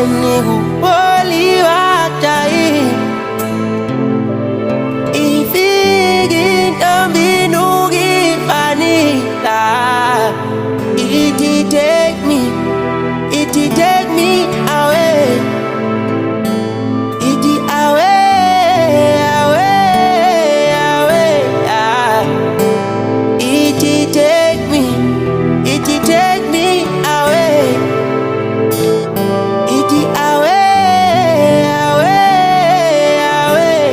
niku poliwajai ifiki ntombi nukifanila iti take me away, iti away, away, iti take me away, iti away, away,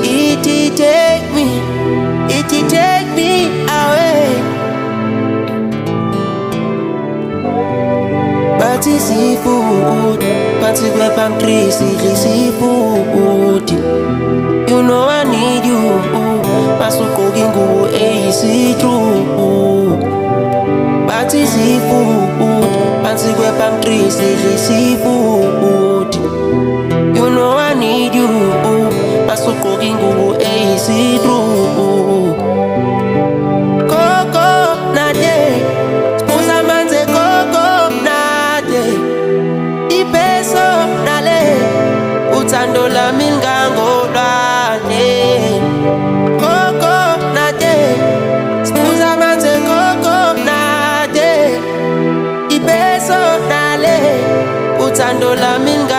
iti take me away. Party seafood, party grab and crazy seafood. You know I need you, Masuko gingu easy true. Party seafood, party grab and crazy seafood. You know I need you, Masuko gingu easy true. Coco nade, sposa manze coco nade. Ipeso nale, utandola mingango lane. Coco nade, sposa manze coco nade. Ipeso nale, utandola mingango.